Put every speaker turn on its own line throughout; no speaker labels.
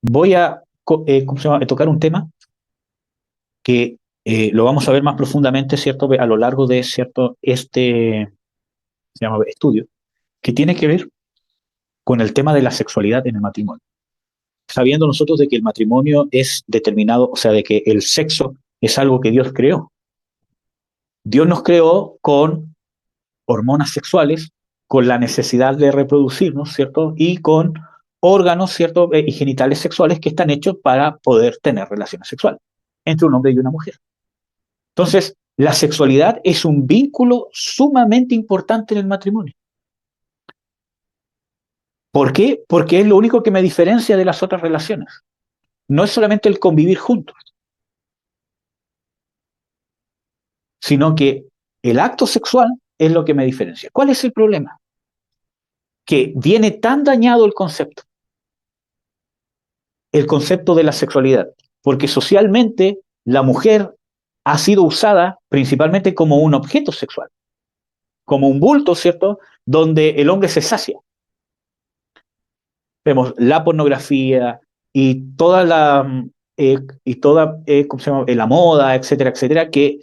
voy a ¿cómo se llama? Tocar un tema que lo vamos a ver más profundamente, ¿cierto? A lo largo de, ¿cierto? Se llama estudio, que tiene que ver con el tema de la sexualidad en el matrimonio. Sabiendo nosotros de que el matrimonio es determinado, o sea, de que el sexo es algo que Dios creó. Dios nos creó con hormonas sexuales, con la necesidad de reproducirnos, ¿cierto? Y con órganos, ¿cierto? Y genitales sexuales que están hechos para poder tener relaciones sexuales entre un hombre y una mujer. Entonces, la sexualidad es un vínculo sumamente importante en el matrimonio. ¿Por qué? Porque es lo único que me diferencia de las otras relaciones. No es solamente el convivir juntos, sino que el acto sexual es lo que me diferencia. ¿Cuál es el problema? Que viene tan dañado el concepto de la sexualidad, porque socialmente la mujer ha sido usada principalmente como un objeto sexual, como un bulto, ¿cierto? Donde el hombre se sacia. Vemos la pornografía y toda ¿cómo se llama? La moda, etcétera, etcétera, que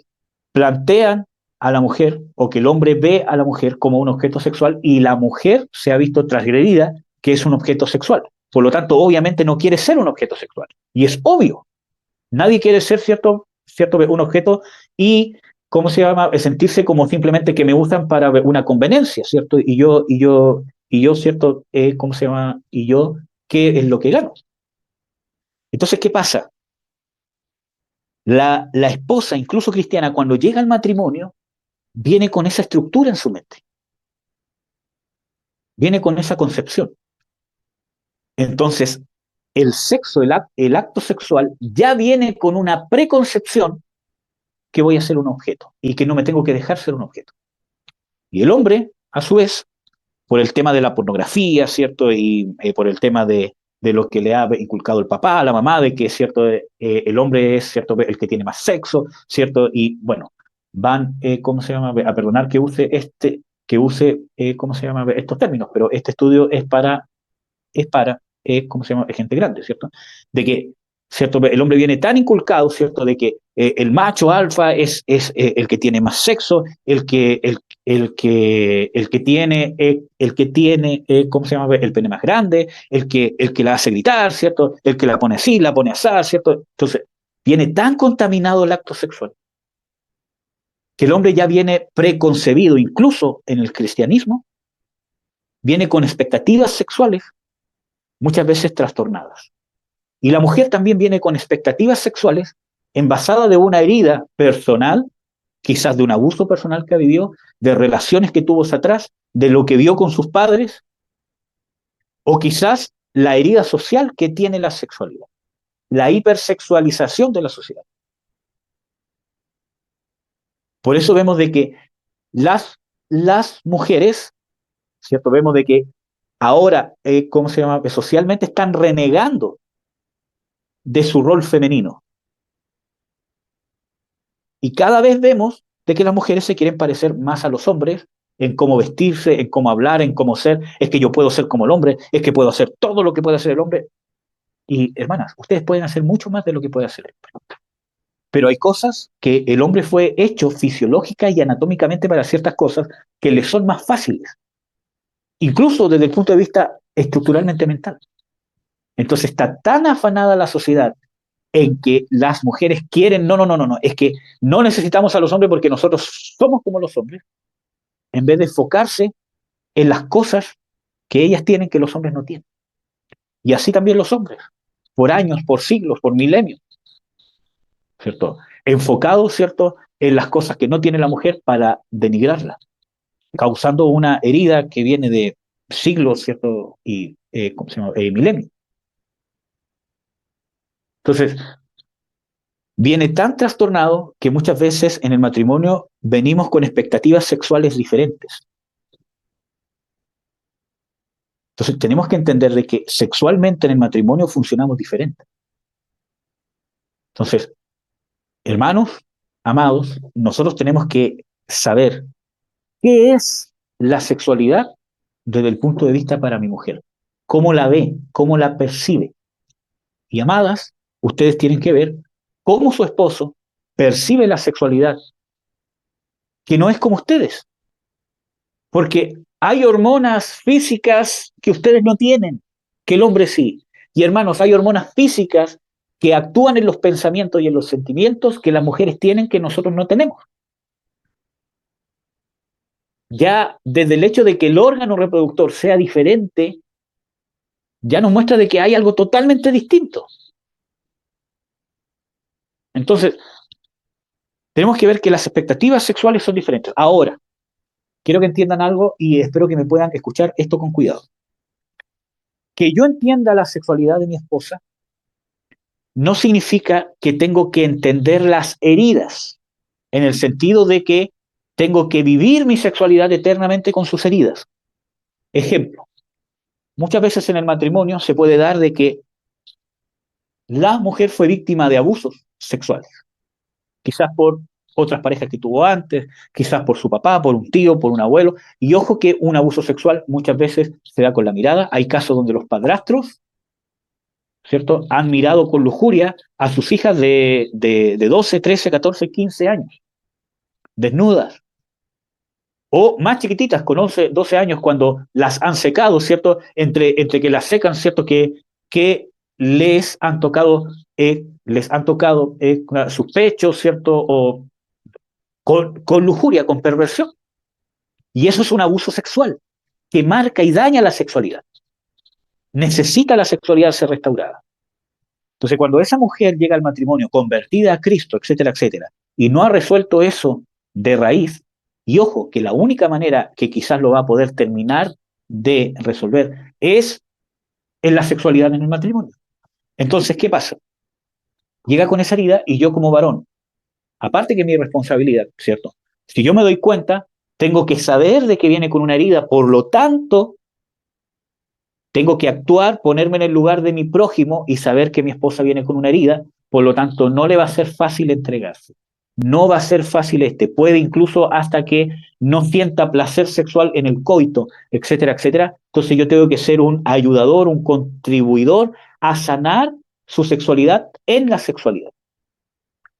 plantean a la mujer o que el hombre ve a la mujer como un objeto sexual y la mujer se ha visto transgredida que es un objeto sexual. Por lo tanto, obviamente no quiere ser un objeto sexual. Y es obvio. Nadie quiere ser cierto un objeto y, ¿cómo se llama? Sentirse como simplemente que me usan para una conveniencia, ¿cierto? ¿Cierto? ¿Cómo se llama? Y yo, ¿qué es lo que gano? Entonces, ¿qué pasa? La esposa, incluso cristiana, cuando llega al matrimonio, viene con esa estructura en su mente, viene con esa concepción. Entonces, el sexo, el acto sexual, ya viene con una preconcepción que voy a ser un objeto y que no me tengo que dejar ser un objeto. Y el hombre, a su vez, por el tema de la pornografía, ¿cierto? Y por el tema de lo que le ha inculcado el papá, la mamá, de que, ¿cierto? El hombre es, ¿cierto? El que tiene más sexo, ¿cierto? Y bueno, van, ¿cómo se llama? A perdonar que use, ¿cómo se llama? Estos términos, pero este estudio es para ¿cómo se llama? Gente grande, ¿cierto? De que, ¿cierto? El hombre viene tan inculcado, ¿cierto? De que el macho alfa es el que tiene más sexo, el que tiene, ¿cómo se llama? El pene más grande, el que la hace gritar, ¿cierto? El que la pone así, la pone así, ¿cierto? Entonces, viene tan contaminado el acto sexual que el hombre ya viene preconcebido, incluso en el cristianismo, viene con expectativas sexuales muchas veces trastornadas. Y la mujer también viene con expectativas sexuales envasada de una herida personal, quizás de un abuso personal que vivió, de relaciones que tuvo atrás, de lo que vio con sus padres, o quizás la herida social que tiene la sexualidad, la hipersexualización de la sociedad. Por eso vemos de que las mujeres, ¿cierto? Vemos de que ahora, ¿cómo se llama? Socialmente están renegando de su rol femenino. Y cada vez vemos de que las mujeres se quieren parecer más a los hombres en cómo vestirse, en cómo hablar, en cómo ser. Es que yo puedo ser como el hombre, es que puedo hacer todo lo que puede hacer el hombre. Y hermanas, ustedes pueden hacer mucho más de lo que puede hacer el hombre. Pero hay cosas que el hombre fue hecho fisiológica y anatómicamente para ciertas cosas que le son más fáciles, incluso desde el punto de vista estructuralmente mental. Entonces está tan afanada la sociedad en que las mujeres quieren, no, no, no, no, no, es que no necesitamos a los hombres porque nosotros somos como los hombres, en vez de enfocarse en las cosas que ellas tienen que los hombres no tienen. Y así también los hombres, por años, por siglos, por milenios, ¿cierto? Enfocados, ¿cierto?, en las cosas que no tiene la mujer para denigrarla, causando una herida que viene de siglos, ¿cierto?, y ¿cómo se llama? Milenios. Entonces, viene tan trastornado que muchas veces en el matrimonio venimos con expectativas sexuales diferentes. Entonces tenemos que entender de que sexualmente en el matrimonio funcionamos diferente. Entonces, hermanos, amados, nosotros tenemos que saber qué es la sexualidad desde el punto de vista para mi mujer. ¿Cómo la ve? ¿Cómo la percibe? y amadas, ustedes tienen que ver cómo su esposo percibe la sexualidad, que no es como ustedes, porque hay hormonas físicas que ustedes no tienen, que el hombre sí. Y hermanos, hay hormonas físicas que actúan en los pensamientos y en los sentimientos que las mujeres tienen que nosotros no tenemos. Ya desde el hecho de que el órgano reproductor sea diferente, ya nos muestra de que hay algo totalmente distinto. Entonces, tenemos que ver que las expectativas sexuales son diferentes. Ahora, quiero que entiendan algo y espero que me puedan escuchar esto con cuidado. Que yo entienda la sexualidad de mi esposa no significa que tengo que entender las heridas, en el sentido de que tengo que vivir mi sexualidad eternamente con sus heridas. Ejemplo, muchas veces en el matrimonio se puede dar de que la mujer fue víctima de abusos sexuales, quizás por otras parejas que tuvo antes, quizás por su papá, por un tío, por un abuelo, y ojo que un abuso sexual muchas veces se da con la mirada. Hay casos donde los padrastros, ¿cierto?, han mirado con lujuria a sus hijas de 12, 13, 14, 15 años, desnudas, o más chiquititas, con 11, 12 años, cuando las han secado, ¿cierto? Entre que las secan, ¿cierto? Que les han tocado sus pechos, ¿cierto? O con lujuria, con perversión. Y eso es un abuso sexual que marca y daña la sexualidad. Necesita la sexualidad ser restaurada. Entonces, cuando esa mujer llega al matrimonio convertida a Cristo, etcétera, etcétera, y no ha resuelto eso de raíz, y ojo, que la única manera que quizás lo va a poder terminar de resolver es en la sexualidad en el matrimonio. Entonces, ¿qué pasa? Llega con esa herida y yo como varón, aparte que mi responsabilidad, ¿cierto? Si yo me doy cuenta, tengo que saber de que viene con una herida, por lo tanto, tengo que actuar, ponerme en el lugar de mi prójimo y saber que mi esposa viene con una herida, por lo tanto no le va a ser fácil entregarse. No va a ser fácil puede incluso hasta que no sienta placer sexual en el coito, etcétera, etcétera. Entonces yo tengo que ser un ayudador, un contribuidor a sanar su sexualidad en la sexualidad,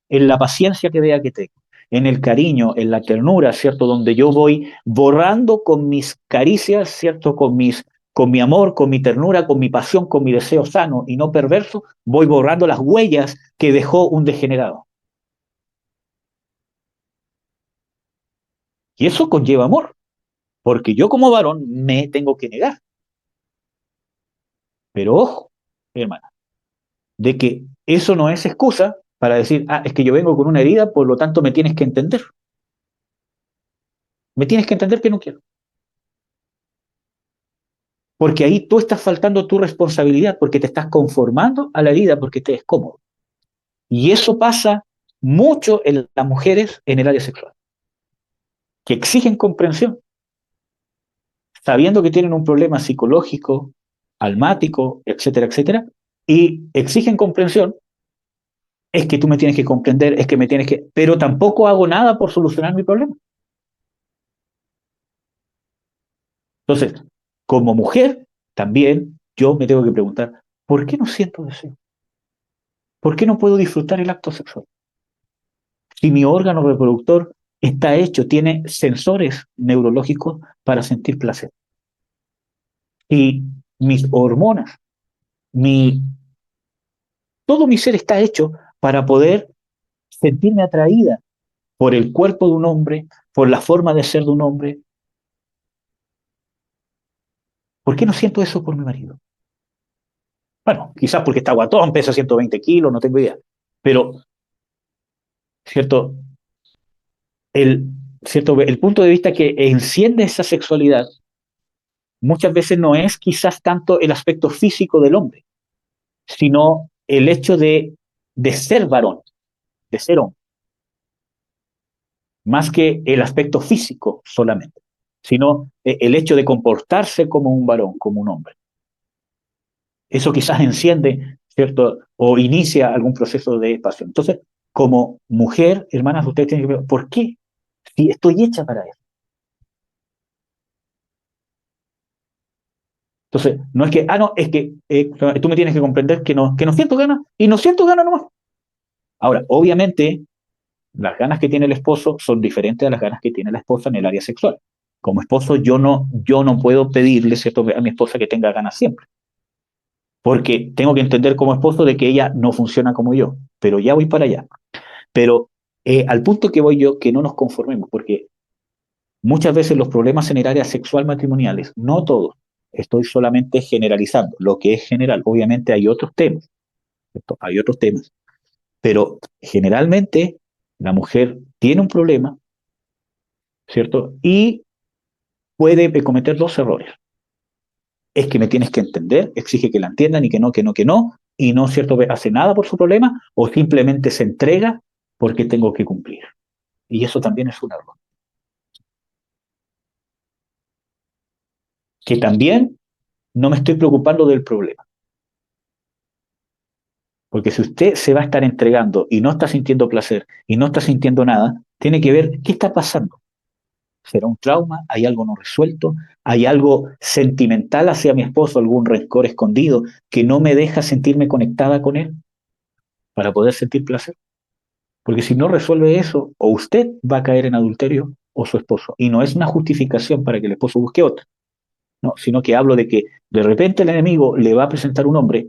en la paciencia que vea que tengo, en el cariño, en la ternura, ¿cierto? Donde yo voy borrando con mis caricias, ¿cierto? Con mi amor, con mi ternura, con mi pasión, con mi deseo sano y no perverso, voy borrando las huellas que dejó un degenerado. Y eso conlleva amor, porque yo como varón me tengo que negar. Pero ojo, hermana, de que eso no es excusa para decir, es que yo vengo con una herida, por lo tanto me tienes que entender. Me tienes que entender que no quiero. Porque ahí tú estás faltando tu responsabilidad, porque te estás conformando a la herida, porque te es cómodo. Y eso pasa mucho en las mujeres en el área sexual, que exigen comprensión, sabiendo que tienen un problema psicológico, almático, etcétera, etcétera, y exigen comprensión. Es que tú me tienes que comprender, es que me tienes que... Pero tampoco hago nada por solucionar mi problema. Entonces, como mujer, también yo me tengo que preguntar, ¿por qué no siento deseo? ¿Por qué no puedo disfrutar el acto sexual? Si mi órgano reproductor está hecho, tiene sensores neurológicos para sentir placer. Y mis hormonas, mi, todo mi ser está hecho para poder sentirme atraída por el cuerpo de un hombre, por la forma de ser de un hombre. ¿Por qué no siento eso por mi marido? Bueno, quizás porque está guatón, pesa 120 kilos, no tengo idea. Pero, ¿cierto? El, el punto de vista que enciende esa sexualidad muchas veces no es quizás tanto el aspecto físico del hombre, sino el hecho de ser varón, de ser hombre, más que el aspecto físico solamente, sino el hecho de comportarse como un varón, como un hombre. Eso quizás enciende, ¿cierto? O inicia algún proceso de pasión. Entonces, como mujer, hermanas, ustedes tienen que ver, ¿por qué? Si estoy hecha para eso. Entonces, no es que, no, es que tú me tienes que comprender que no siento ganas, y no siento ganas nomás. Ahora, obviamente, las ganas que tiene el esposo son diferentes a las ganas que tiene la esposa en el área sexual. Como esposo, yo no puedo pedirle, ¿cierto?, a mi esposa que tenga ganas siempre, porque tengo que entender como esposo de que ella no funciona como yo, pero ya voy para allá. Pero al punto que voy yo, que no nos conformemos, porque muchas veces los problemas en el área sexual matrimoniales, no todos, estoy solamente generalizando, lo que es general, obviamente hay otros temas, ¿cierto? Hay otros temas, pero generalmente la mujer tiene un problema, ¿cierto? Y puede cometer dos errores. Es que me tienes que entender, exige que la entiendan y que no, que no, que no, y no, ¿cierto?, hace nada por su problema, o simplemente se entrega porque tengo que cumplir. Y eso también es un error. Que también no me estoy preocupando del problema. Porque si usted se va a estar entregando y no está sintiendo placer y no está sintiendo nada, tiene que ver qué está pasando. ¿Será un trauma? ¿Hay algo no resuelto? ¿Hay algo sentimental hacia mi esposo, algún rencor escondido que no me deja sentirme conectada con él para poder sentir placer? Porque si no resuelve eso, o usted va a caer en adulterio o su esposo. Y no es una justificación para que el esposo busque otra, no, sino que hablo de que de repente el enemigo le va a presentar un hombre,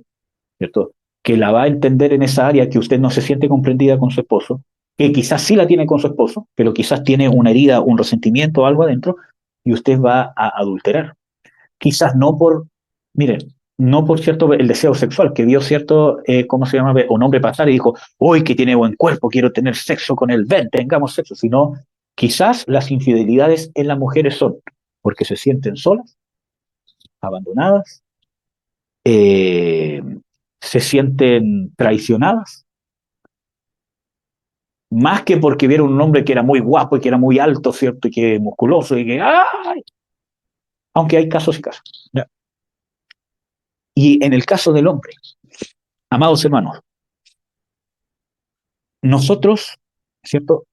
¿cierto?, que la va a entender en esa área que usted no se siente comprendida con su esposo, que quizás sí la tiene con su esposo, pero quizás tiene una herida, un resentimiento o algo adentro, y usted va a adulterar. Quizás no por, miren, no por cierto el deseo sexual, que vio cierto, ¿cómo se llama?, un hombre pasar y dijo, hoy que tiene buen cuerpo, quiero tener sexo con él, ven, tengamos sexo, sino quizás las infidelidades en las mujeres son porque se sienten solas, abandonadas, eh, se sienten traicionadas, más que porque vieron un hombre que era muy guapo y que era muy alto, ¿cierto? Y que musculoso y que, ¡ay! Aunque hay casos y casos. ¿Ya? Y en el caso del hombre, amados hermanos, nosotros, ¿cierto?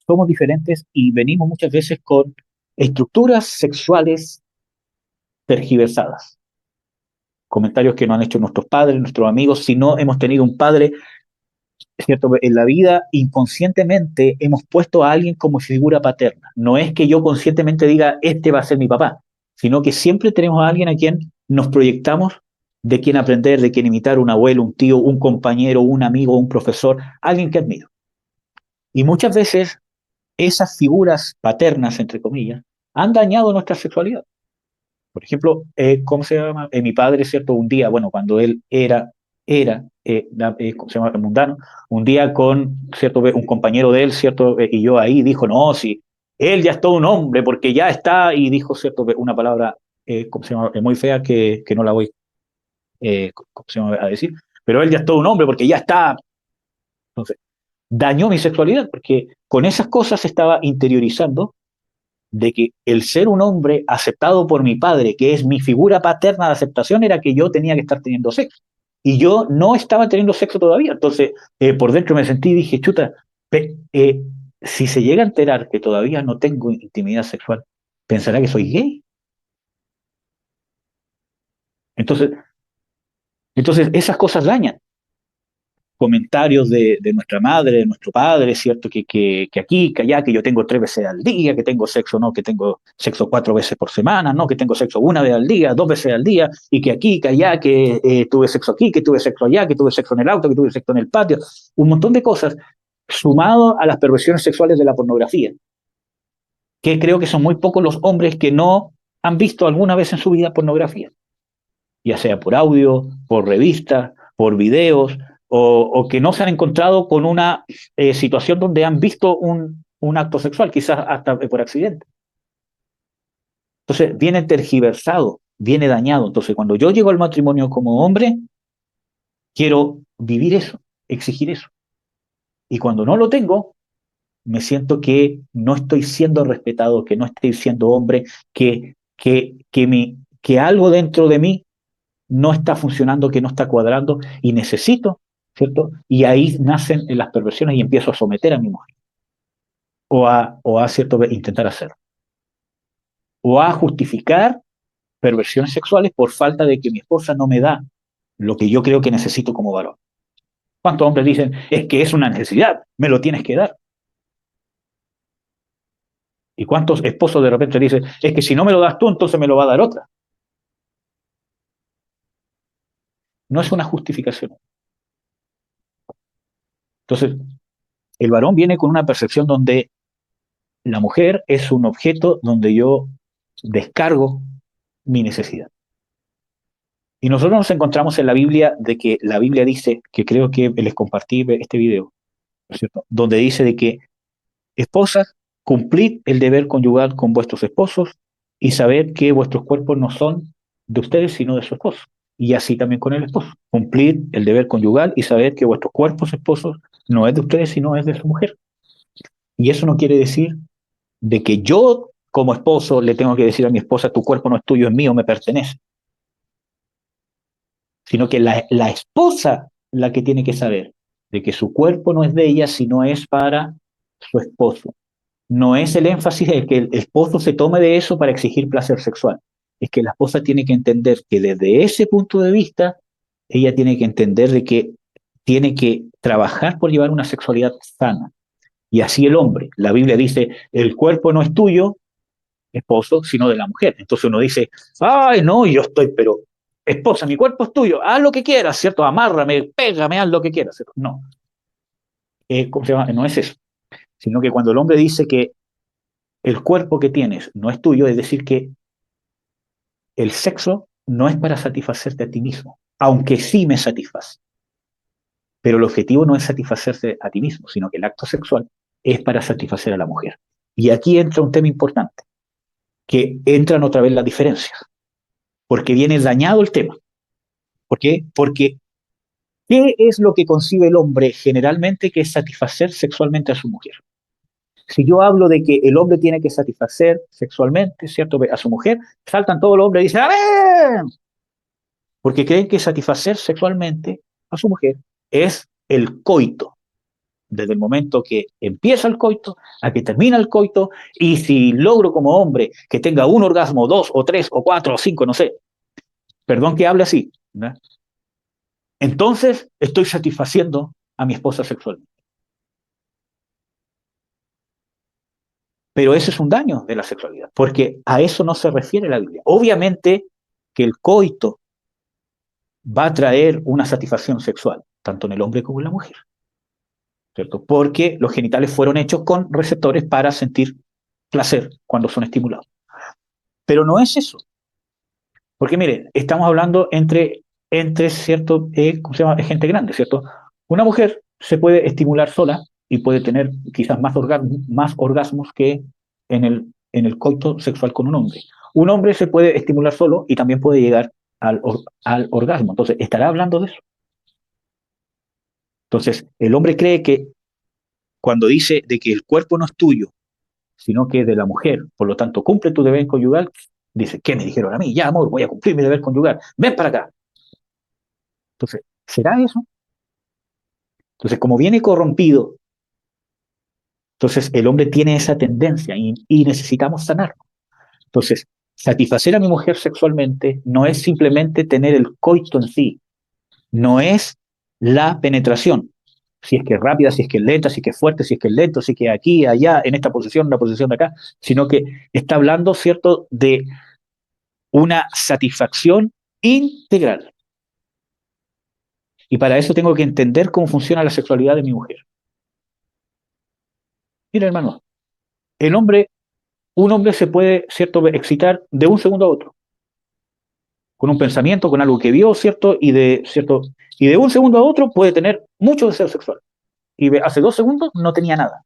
Somos diferentes y venimos muchas veces con estructuras sexuales tergiversadas. Comentarios que no han hecho nuestros padres, nuestros amigos, si no hemos tenido un padre, ¿cierto? En la vida, inconscientemente hemos puesto a alguien como figura paterna. No es que yo conscientemente diga, este va a ser mi papá, sino que siempre tenemos a alguien a quien nos proyectamos, de quien aprender, de quien imitar, un abuelo, un tío, un compañero, un amigo, un profesor, alguien que admiro. Y muchas veces esas figuras paternas, entre comillas, han dañado nuestra sexualidad. Por ejemplo, ¿cómo se llama? Mi padre, ¿cierto? Un día, bueno, cuando él ¿cómo se llama? Mundano, un día con, ¿cierto?, un compañero de él, ¿cierto? Y yo ahí dijo, no, si él ya es todo un hombre, porque ya está, y dijo, ¿cierto?, una palabra, ¿cómo se llama? Muy fea que no la voy, ¿cómo se llama?, a decir, pero él ya es todo un hombre, porque ya está. Entonces, dañó mi sexualidad, porque con esas cosas estaba interiorizando de que el ser un hombre aceptado por mi padre, que es mi figura paterna de aceptación, era que yo tenía que estar teniendo sexo. Y yo no estaba teniendo sexo todavía. Entonces, por dentro me sentí y dije, chuta, si se llega a enterar que todavía no tengo intimidad sexual, pensará que soy gay. Entonces, entonces esas cosas dañan. Comentarios de nuestra madre, de nuestro padre, ¿cierto? Que aquí, que allá, que yo tengo 3 veces al día, que tengo sexo, no, que tengo sexo 4 veces por semana, no, que tengo sexo 1 vez al día, 2 veces al día, y que aquí, que allá, que tuve sexo aquí, que tuve sexo allá, que tuve sexo en el auto, que tuve sexo en el patio, un montón de cosas, sumado a las perversiones sexuales de la pornografía, que creo que son muy pocos los hombres que no han visto alguna vez en su vida pornografía, ya sea por audio, por revistas, por videos, o que no se han encontrado con una situación donde han visto un acto sexual, quizás hasta por accidente. Entonces viene tergiversado, viene dañado. Entonces cuando yo llego al matrimonio como hombre, quiero vivir eso, exigir eso. Y cuando no lo tengo, me siento que no estoy siendo respetado, que no estoy siendo hombre, que algo dentro de mí no está funcionando, que no está cuadrando y necesito, ¿cierto? Y ahí nacen las perversiones y empiezo a someter a mi mujer o a ¿cierto?, intentar hacerlo. O a justificar perversiones sexuales por falta de que mi esposa no me da lo que yo creo que necesito como varón. ¿Cuántos hombres dicen, es que es una necesidad, me lo tienes que dar? ¿Y cuántos esposos de repente dicen, es que si no me lo das tú, entonces me lo va a dar otra? No es una justificación. Entonces, el varón viene con una percepción donde la mujer es un objeto donde yo descargo mi necesidad. Y nosotros nos encontramos en la Biblia de que la Biblia dice, que creo que les compartí este video, ¿no es cierto? Donde dice de que esposas, cumplid el deber conyugal con vuestros esposos y sabed que vuestros cuerpos no son de ustedes, sino de su esposo. Y así también con el esposo. Cumplid el deber conyugal y sabed que vuestros cuerpos esposos no es de ustedes, sino es de su mujer. Y eso no quiere decir de que yo, como esposo, le tengo que decir a mi esposa, tu cuerpo no es tuyo, es mío, me pertenece. Sino que la esposa la que tiene que saber de que su cuerpo no es de ella, sino es para su esposo. No es el énfasis de que el esposo se tome de eso para exigir placer sexual. Es que la esposa tiene que entender que desde ese punto de vista, ella tiene que entender de que tiene que trabajar por llevar una sexualidad sana. Y así el hombre. La Biblia dice, el cuerpo no es tuyo, esposo, sino de la mujer. Entonces uno dice, ay, no, yo estoy, pero esposa, mi cuerpo es tuyo, haz lo que quieras, ¿cierto? Amárrame, pégame, haz lo que quieras, ¿cierto? No, ¿cómo se llama? No es eso, sino que cuando el hombre dice que el cuerpo que tienes no es tuyo, es decir, que el sexo no es para satisfacerte a ti mismo, aunque sí me satisface. Pero el objetivo no es satisfacerse a ti mismo, sino que el acto sexual es para satisfacer a la mujer. Y aquí entra un tema importante, que entran otra vez las diferencias, porque viene dañado el tema. ¿Por qué? Porque ¿qué es lo que concibe el hombre generalmente que es satisfacer sexualmente a su mujer? Si yo hablo de que el hombre tiene que satisfacer sexualmente, ¿cierto?, a su mujer, saltan todos los hombres y dicen, ¡a ver! Porque creen que satisfacer sexualmente a su mujer es el coito, desde el momento que empieza el coito a que termina el coito, y si logro como hombre que tenga un orgasmo, dos o tres o cuatro o cinco, no sé, perdón que hable así, ¿no?, entonces estoy satisfaciendo a mi esposa sexualmente. Pero ese es un daño de la sexualidad, porque a eso no se refiere la Biblia. Obviamente que el coito va a traer una satisfacción sexual, tanto en el hombre como en la mujer, ¿cierto? Porque los genitales fueron hechos con receptores para sentir placer cuando son estimulados. Pero no es eso, porque mire, estamos hablando entre cierto, ¿cómo se llama? Gente grande, ¿cierto? Una mujer se puede estimular sola y puede tener quizás más orgasmos que en el coito sexual con un hombre. Un hombre se puede estimular solo y también puede llegar al orgasmo. Entonces, ¿estará hablando de eso? Entonces, el hombre cree que cuando dice de que el cuerpo no es tuyo, sino que es de la mujer, por lo tanto, cumple tu deber conyugal, dice, ¿qué me dijeron a mí? Ya, amor, voy a cumplir mi deber conyugal, ven para acá. Entonces, ¿será eso? Entonces, como viene corrompido, entonces el hombre tiene esa tendencia y necesitamos sanarlo. Entonces, satisfacer a mi mujer sexualmente no es simplemente tener el coito en sí, no es la penetración. Si es que es rápida, si es que es lenta, si es que es fuerte, si es que es lento, si es que aquí, allá, en esta posición, en la posición de acá, sino que está hablando, ¿cierto?, de una satisfacción integral. Y para eso tengo que entender cómo funciona la sexualidad de mi mujer. Mira, hermano, el hombre, un hombre se puede, ¿cierto?, excitar de un segundo a otro, con un pensamiento, con algo que vio, ¿cierto? ¿Cierto? Y de un segundo a otro puede tener mucho deseo sexual. Y hace 2 segundos no tenía nada.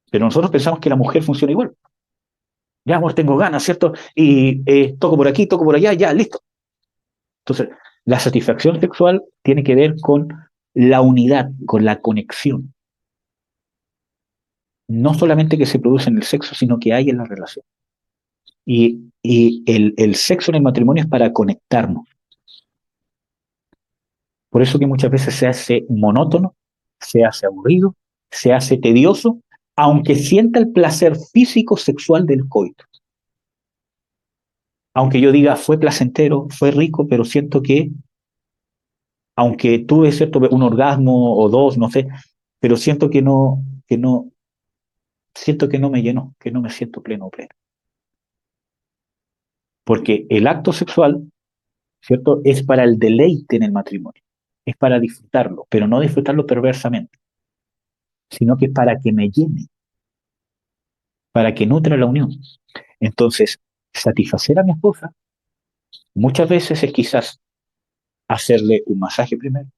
Pero nosotros pensamos que la mujer funciona igual. Ya, amor, tengo ganas, ¿cierto? Y toco por aquí, toco por allá, ya, listo. Entonces, la satisfacción sexual tiene que ver con la unidad, con la conexión. No solamente que se produce en el sexo, sino que hay en la relación. Y el sexo en el matrimonio es para conectarnos. Por eso que muchas veces se hace monótono, se hace aburrido, se hace tedioso, aunque sienta el placer físico sexual del coito. Aunque yo diga fue placentero, fue rico, pero siento que, aunque tuve cierto un orgasmo o dos, no sé, pero siento que no me llenó, que no me siento pleno o pleno. Porque el acto sexual, ¿cierto? Es para el deleite en el matrimonio, es para disfrutarlo, pero no disfrutarlo perversamente, sino que es para que me llene, para que nutra la unión. Entonces, satisfacer a mi esposa muchas veces es quizás hacerle un masaje primero,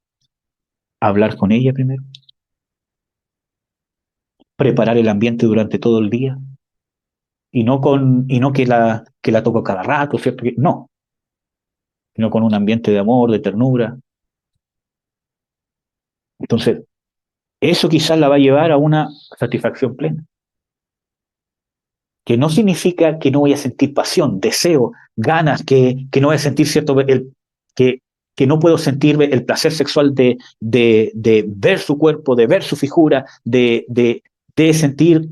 hablar con ella primero, preparar el ambiente durante todo el día, y no que la toco cada rato, ¿cierto? No, sino con un ambiente de amor, de ternura. Entonces, eso quizás la va a llevar a una satisfacción plena, que no significa que no voy a sentir pasión, deseo, ganas, que no voy a sentir cierto, que, que no puedo sentir el placer sexual de ver su cuerpo, de ver su figura, de sentir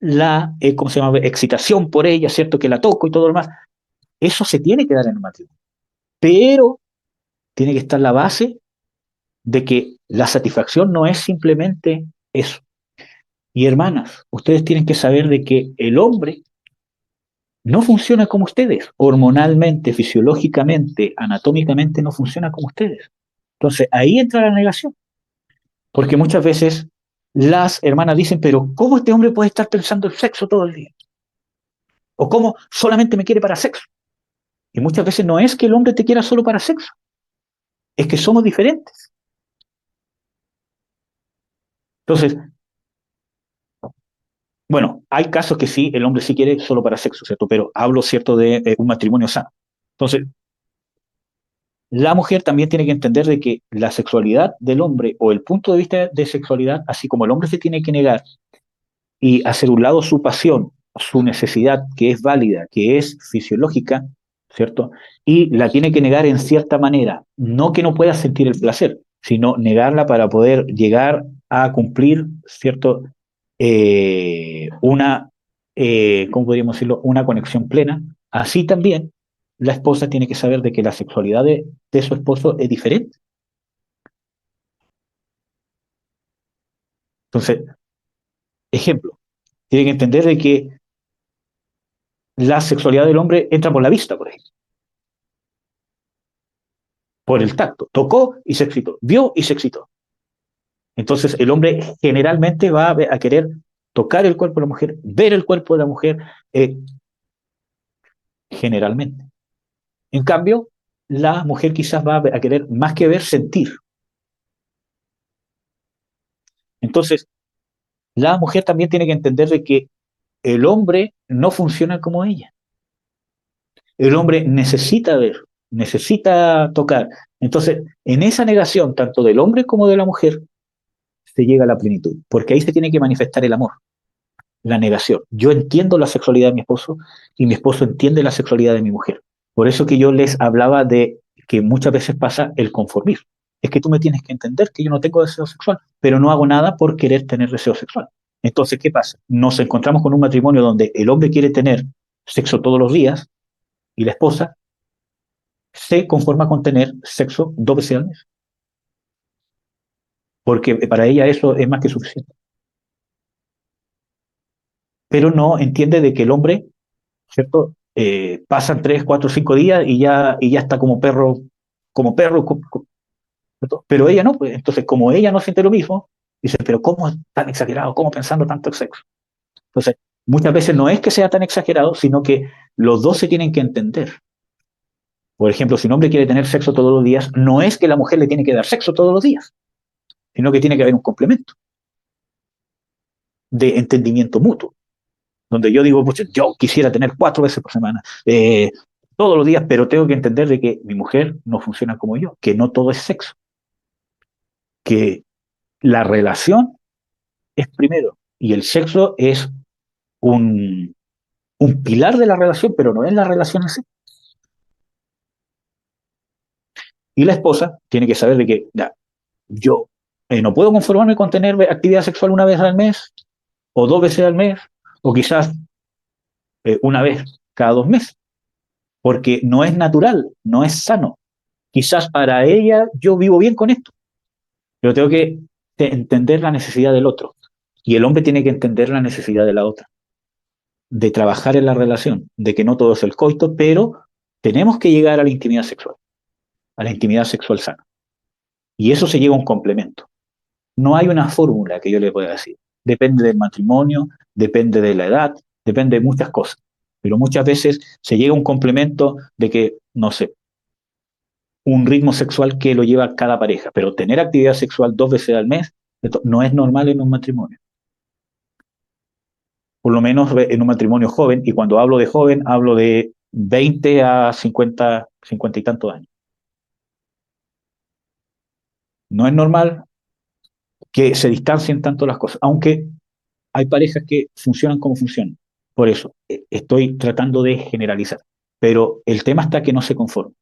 la, ¿cómo se llama?, excitación por ella, ¿cierto? Que la toco y todo lo demás. Eso se tiene que dar en el matrimonio, pero tiene que estar la base de que la satisfacción no es simplemente eso. Y hermanas, ustedes tienen que saber de que el hombre no funciona como ustedes, hormonalmente, fisiológicamente, anatómicamente no funciona como ustedes. Entonces ahí entra la negación, porque muchas veces las hermanas dicen, pero ¿cómo este hombre puede estar pensando en sexo todo el día? ¿O cómo solamente me quiere para sexo? Y muchas veces no es que el hombre te quiera solo para sexo, es que somos diferentes. Entonces, bueno, hay casos que sí, el hombre sí quiere solo para sexo, ¿cierto? Pero hablo, ¿cierto?, de un matrimonio sano. Entonces, la mujer también tiene que entender de que la sexualidad del hombre o el punto de vista de sexualidad, así como el hombre se tiene que negar y hacer un lado su pasión, su necesidad, que es válida, que es fisiológica, ¿cierto? Y la tiene que negar en cierta manera, no que no pueda sentir el placer, sino negarla para poder llegar a cumplir, ¿cierto? Una, ¿cómo podríamos decirlo? Una conexión plena. Así también la esposa tiene que saber de que la sexualidad de su esposo es diferente. Entonces, ejemplo, tiene que entender de que la sexualidad del hombre entra por la vista, por ejemplo, por el tacto. Tocó y se excitó, vio y se excitó. Entonces, el hombre generalmente va a querer tocar el cuerpo de la mujer, ver el cuerpo de la mujer, eh, generalmente. En cambio, la mujer quizás va a querer más que ver, sentir. Entonces, la mujer también tiene que entender de que el hombre no funciona como ella. El hombre necesita ver, necesita tocar. Entonces, en esa negación, tanto del hombre como de la mujer, se llega a la plenitud, porque ahí se tiene que manifestar el amor, la negación. Yo entiendo la sexualidad de mi esposo y mi esposo entiende la sexualidad de mi mujer. Por eso que yo les hablaba de que muchas veces pasa el conformismo. Es que tú me tienes que entender que yo no tengo deseo sexual, pero no hago nada por querer tener deseo sexual. Entonces, ¿qué pasa? Nos encontramos con un matrimonio donde el hombre quiere tener sexo todos los días y la esposa se conforma con tener sexo 2 veces al mes, porque para ella eso es más que suficiente. Pero no entiende de que el hombre, ¿cierto? Pasan 3, 4, 5 días y ya está como perro, ¿cierto? Pero ella no, pues. Entonces, como ella no siente lo mismo, dice, pero ¿cómo es tan exagerado? ¿Cómo pensando tanto el sexo? Entonces, muchas veces no es que sea tan exagerado, sino que los dos se tienen que entender. Por ejemplo, si un hombre quiere tener sexo todos los días, no es que la mujer le tiene que dar sexo todos los días, sino que tiene que haber un complemento de entendimiento mutuo, donde yo digo, pues yo quisiera tener 4 veces por semana, todos los días, pero tengo que entender de que mi mujer no funciona como yo, que no todo es sexo, que la relación es primero y el sexo es un, un pilar de la relación, pero no es la relación en sí. Y la esposa tiene que saber de que ya, yo no puedo conformarme con tener actividad sexual 1 vez al mes, o 2 veces al mes, o quizás 1 vez cada 2 meses. porque no es natural, no es sano. Quizás para ella yo vivo bien con esto, pero tengo que entender la necesidad del otro. Y el hombre tiene que entender la necesidad de la otra, de trabajar en la relación, de que no todo es el coito, pero tenemos que llegar a la intimidad sexual sana. Y eso se lleva a un complemento. No hay una fórmula que yo le pueda decir. Depende del matrimonio, depende de la edad, depende de muchas cosas. Pero muchas veces se llega a un complemento de que, no sé, un ritmo sexual que lo lleva cada pareja, pero tener actividad sexual 2 veces al mes no es normal en un matrimonio. Por lo menos en un matrimonio joven, y cuando hablo de joven, hablo de 20 a 50, 50 y tantos años. No es normal que se distancien tanto las cosas, aunque hay parejas que funcionan como funcionan. Por eso, estoy tratando de generalizar. Pero el tema está que no se conforma.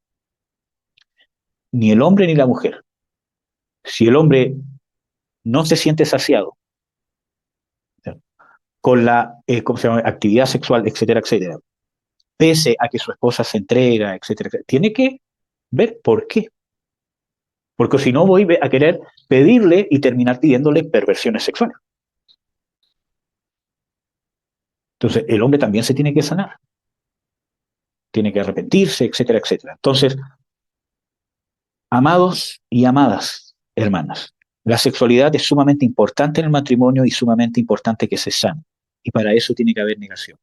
Ni el hombre ni la mujer. Si el hombre no se siente saciado, ¿cierto?, con la ¿cómo se llama?, actividad sexual, etcétera, etcétera, pese a que su esposa se entrega, etcétera, etcétera, tiene que ver por qué. Porque si no voy a querer pedirle y terminar pidiéndole perversiones sexuales. Entonces, el hombre también se tiene que sanar, tiene que arrepentirse, etcétera, etcétera. Entonces, amados y amadas, hermanas, la sexualidad es sumamente importante en el matrimonio y sumamente importante que se sane. Y para eso tiene que haber negación.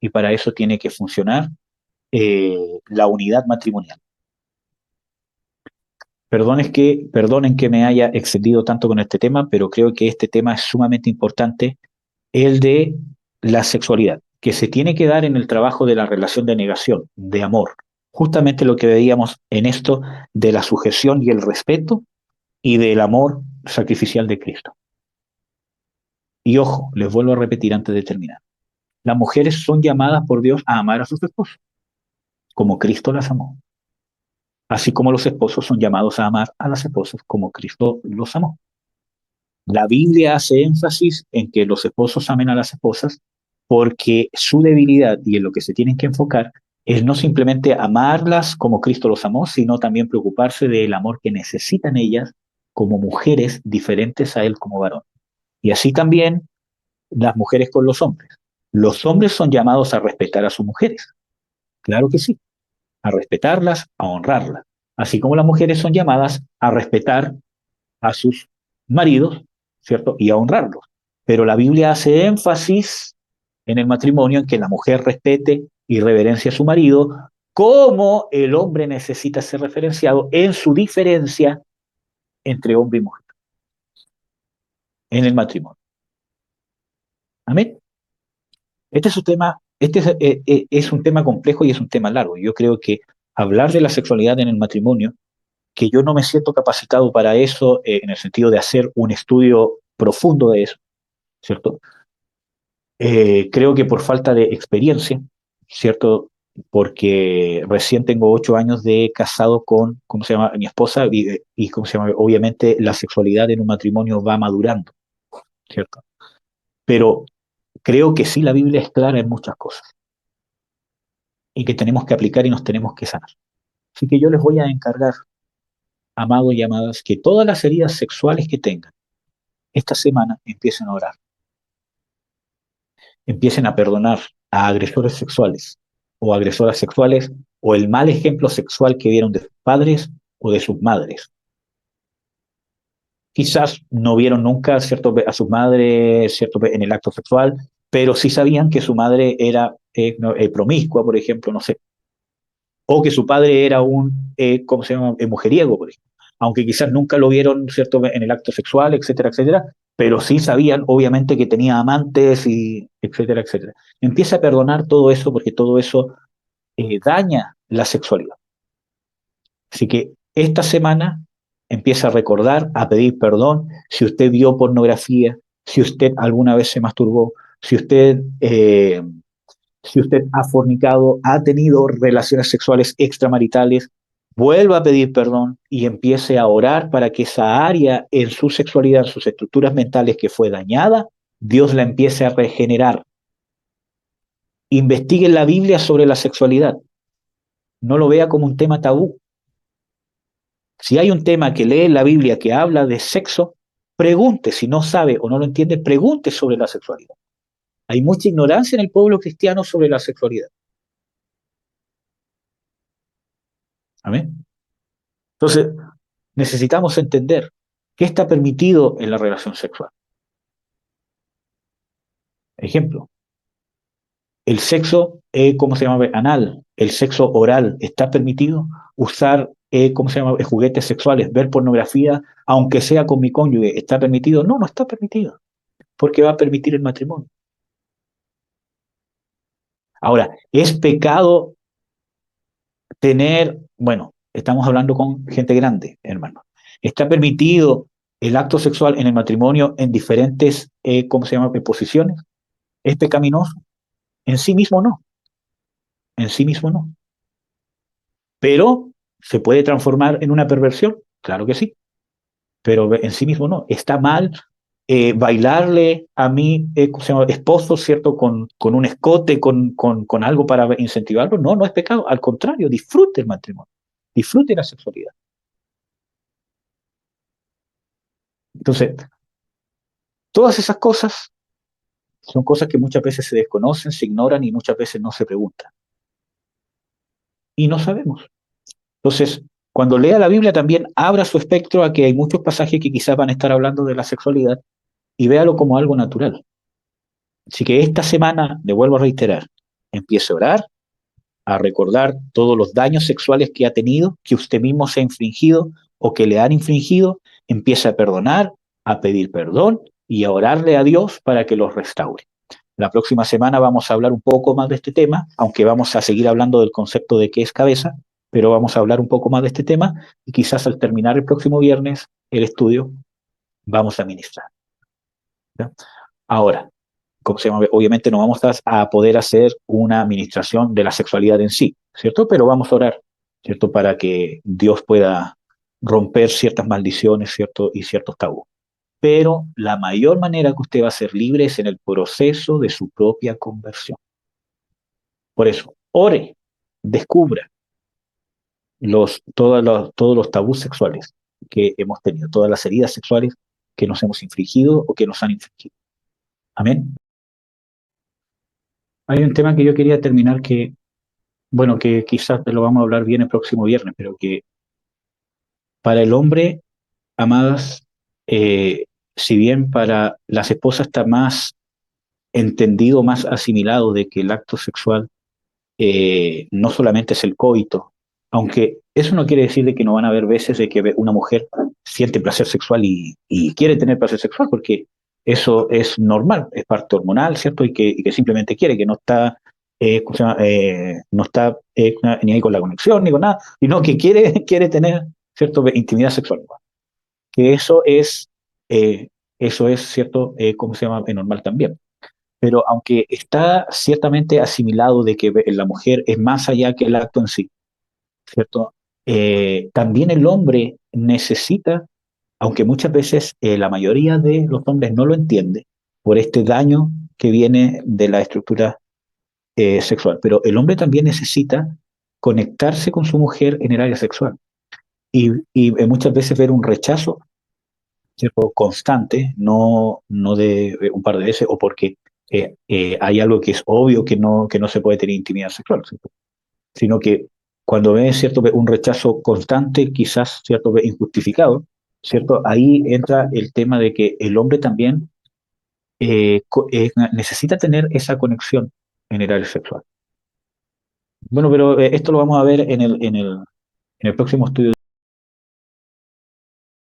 Y para eso tiene que funcionar la unidad matrimonial. Perdonen que me haya excedido tanto con este tema, pero creo que este tema es sumamente importante, el de la sexualidad, que se tiene que dar en el trabajo de la relación de negación, de amor. Justamente lo que veíamos en esto de la sujeción y el respeto y del amor sacrificial de Cristo. Y ojo, les vuelvo a repetir antes de terminar. Las mujeres son llamadas por Dios a amar a sus esposos, como Cristo las amó. Así como los esposos son llamados a amar a las esposas como Cristo los amó. La Biblia hace énfasis en que los esposos amen a las esposas porque su debilidad y en lo que se tienen que enfocar es no simplemente amarlas como Cristo los amó, sino también preocuparse del amor que necesitan ellas como mujeres diferentes a él como varón. Y así también las mujeres con los hombres. Los hombres son llamados a respetar a sus mujeres. Claro que sí, a respetarlas, a honrarlas. Así como las mujeres son llamadas a respetar a sus maridos, ¿cierto? Y a honrarlos. Pero la Biblia hace énfasis en el matrimonio en que la mujer respete y reverencia a su marido, como el hombre necesita ser referenciado en su diferencia entre hombre y mujer, en el matrimonio. Amén. Este es un tema, es un tema complejo y es un tema largo. Yo creo que hablar de la sexualidad en el matrimonio, que yo no me siento capacitado para eso, en el sentido de hacer un estudio profundo de eso, ¿cierto? Creo que por falta de experiencia, ¿cierto? Porque recién tengo 8 años de casado con, ¿cómo se llama?, mi esposa, y ¿cómo se llama?, obviamente la sexualidad en un matrimonio va madurando, ¿cierto? Pero creo que sí la Biblia es clara en muchas cosas y que tenemos que aplicar y nos tenemos que sanar. Así que yo les voy a encargar, amados y amadas, que todas las heridas sexuales que tengan esta semana empiecen a orar, empiecen a perdonar a agresores sexuales o agresoras sexuales o el mal ejemplo sexual que vieron de sus padres o de sus madres. Quizás no vieron nunca, ¿cierto?, a sus madres, ¿cierto?, en el acto sexual, pero sí sabían que su madre era promiscua, por ejemplo, no sé, o que su padre era un, ¿cómo se llama?, mujeriego, por ejemplo. Aunque quizás nunca lo vieron, ¿cierto?, en el acto sexual, etcétera, etcétera, pero sí sabían, obviamente, que tenía amantes y etcétera, etcétera. Empieza a perdonar todo eso porque todo eso daña la sexualidad. Así que esta semana empieza a recordar, a pedir perdón si usted vio pornografía, si usted alguna vez se masturbó, si usted ha fornicado, ha tenido relaciones sexuales extramaritales, vuelva a pedir perdón y empiece a orar para que esa área en su sexualidad, en sus estructuras mentales que fue dañada, Dios la empiece a regenerar. Investigue la Biblia sobre la sexualidad. no lo vea como un tema tabú. Si hay un tema que lee en la Biblia que habla de sexo, pregunte, si no sabe o no lo entiende, pregunte sobre la sexualidad. Hay mucha ignorancia en el pueblo cristiano sobre la sexualidad. Amén. Entonces, necesitamos entender qué está permitido en la relación sexual. Ejemplo, el sexo, ¿cómo se llama? Anal, el sexo oral, ¿está permitido? Usar, ¿cómo se llama? Juguetes sexuales, ver pornografía, aunque sea con mi cónyuge, ¿está permitido? No, no está permitido, porque va a permitir el matrimonio. Ahora, ¿es pecado tener, bueno, estamos hablando con gente grande, hermano? ¿Está permitido el acto sexual en el matrimonio en diferentes, ¿cómo se llama? Posiciones? ¿Es pecaminoso? En sí mismo no, en sí mismo no. Pero, ¿se puede transformar en una perversión? Claro que sí, pero en sí mismo no. Está mal bailarle a mi ¿cómo se llama? Esposo, ¿cierto? Con un escote, con algo para incentivarlo. No, no es pecado. Al contrario, disfrute el matrimonio, disfrute la sexualidad. Entonces, todas esas cosas son cosas que muchas veces se desconocen, se ignoran y muchas veces no se preguntan. Y no sabemos. Entonces, cuando lea la Biblia también abra su espectro a que hay muchos pasajes que quizás van a estar hablando de la sexualidad y véalo como algo natural. Así que esta semana, le vuelvo a reiterar, empiece a orar, a recordar todos los daños sexuales que ha tenido, que usted mismo se ha infringido o que le han infringido, empiece a perdonar, a pedir perdón y a orarle a Dios para que los restaure. La próxima semana vamos a hablar un poco más de este tema, aunque vamos a seguir hablando del concepto de qué es cabeza, pero vamos a hablar un poco más de este tema y quizás al terminar el próximo viernes el estudio vamos a ministrar. ¿Ya? Ahora, ¿cómo se llama? Obviamente no vamos a poder hacer una administración de la sexualidad en sí, ¿cierto? Pero vamos a orar, ¿cierto? Para que Dios pueda romper ciertas maldiciones, ¿cierto? Y ciertos tabús. Pero la mayor manera que usted va a ser libre es en el proceso de su propia conversión. Por eso, ore, descubra todos los tabús sexuales que hemos tenido, todas las heridas sexuales que nos hemos infligido o que nos han infligido. Amén. Hay un tema que yo quería terminar que, bueno, que quizás lo vamos a hablar bien el próximo viernes, pero que para el hombre, amadas, si bien para las esposas está más entendido, más asimilado de que el acto sexual no solamente es el coito, aunque eso no quiere decir de que no van a haber veces de que una mujer siente placer sexual y quiere tener placer sexual, porque eso es normal, es parte hormonal, ¿cierto? Y que simplemente quiere, que no está, ¿cómo se llama? No está ni ahí con la conexión, ni con nada, sino que quiere tener, ¿cierto? Intimidad sexual. Que eso es, ¿cierto? ¿Cómo se llama? Normal también. Pero aunque está ciertamente asimilado de que la mujer es más allá que el acto en sí, ¿cierto? También el hombre necesita, aunque muchas veces la mayoría de los hombres no lo entiende, por este daño que viene de la estructura sexual, pero el hombre también necesita conectarse con su mujer en el área sexual y muchas veces ver un rechazo, ¿cierto? Constante, no de un par de veces o porque hay algo que es obvio que no se puede tener intimidad sexual, ¿cierto? Sino que cuando ve, ¿cierto? Un rechazo constante, quizás, ¿cierto? Injustificado, ¿cierto? Ahí entra el tema de que el hombre también necesita tener esa conexión en el área sexual. Bueno, pero esto lo vamos a ver en el próximo estudio.